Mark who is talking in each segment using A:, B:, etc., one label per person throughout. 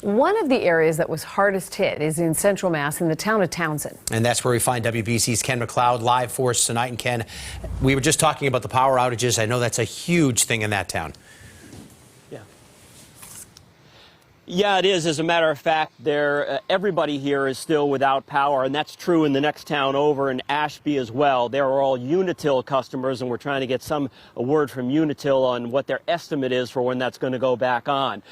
A: One of the areas that was hardest hit is in Central Mass in the town of Townsend.
B: And that's where we find WBZ's Ken MacLeod live for us tonight. And Ken, we were just talking about the power outages. I know that's a huge thing in that town.
C: Yeah, it is. As a matter of fact, everybody here is still without power, and that's true in the next town over in Ashby as well. They are all Unitil customers, and we're trying to get a word from Unitil on what their estimate is for when that's going to go back on.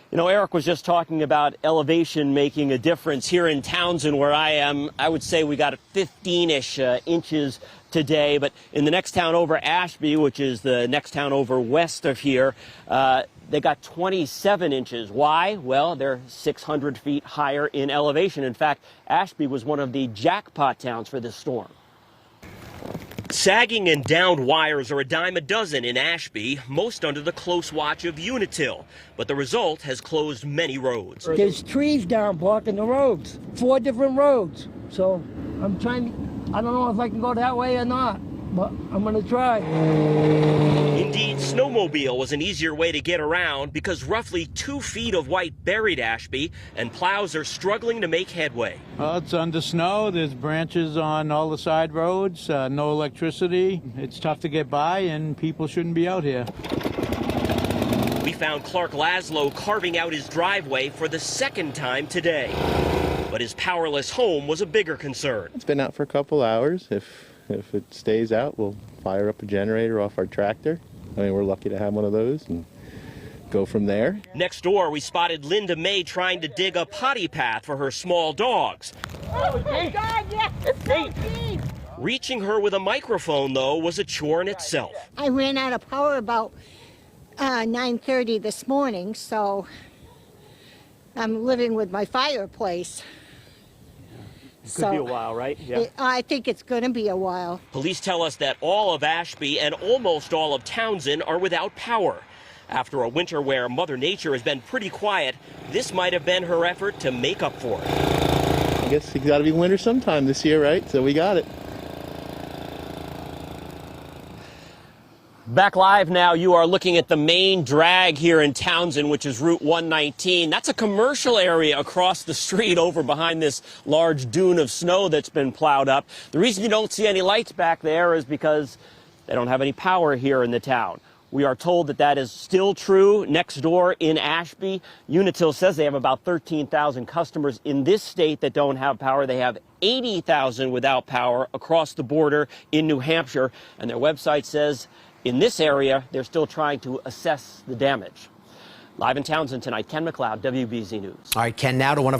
C: You know, Eric was just talking about elevation making a difference. Here in Townsend, where I am, I would say we got 15-ish inches today. But in the next town over, Ashby, which is the next town over west of here, they got 27 inches. Why? Well, they're 600 feet higher in elevation. In fact, Ashby was one of the jackpot towns for this storm. Sagging and downed wires are a dime a dozen in Ashby, most under the close watch of Unitil. But the result has closed many roads.
D: There's trees down blocking the roads, 4 different roads. So I'm trying, I don't know if I can go that way or not, but I'm going to try.
C: Indeed, snowmobile was an easier way to get around because roughly 2 feet of white buried Ashby, and plows are struggling to make headway.
E: Well, it's under snow. There's branches on all the side roads, no electricity. It's tough to get by, and people shouldn't be out here.
C: We found Clark Laszlo carving out his driveway for the second time today. But his powerless home was a bigger concern.
F: It's been out for a couple hours. If it stays out, we'll fire up a generator off our tractor. I mean, we're lucky to have one of those and go from there.
C: Next door, we spotted Linda May trying to dig a potty path for her small dogs.
D: Oh my God, yes, it's so deep.
C: Reaching her with a microphone, though, was a chore in itself.
G: I ran out of power about 9:30 this morning, so I'm living with my fireplace.
C: Could be a while, right? Yeah.
G: I think it's going to be a while.
C: Police tell us that all of Ashby and almost all of Townsend are without power. After a winter where Mother Nature has been pretty quiet, this might have been her effort to make up for it.
F: I guess it's got to be winter sometime this year, right? So we got it.
C: Back live now, you are looking at the main drag here in Townsend, which is Route 119. That's a commercial area across the street over behind this large dune of snow that's been plowed up. The reason you don't see any lights back there is because they don't have any power here in the town. We are told that that is still true next door in Ashby. Unitil says they have about 13,000 customers in this state that don't have power. They have 80,000 without power across the border in New Hampshire. And their website says in this area, they're still trying to assess the damage. Live in Townsend tonight, Ken MacLeod, WBZ News.
B: All right, Ken, now to one of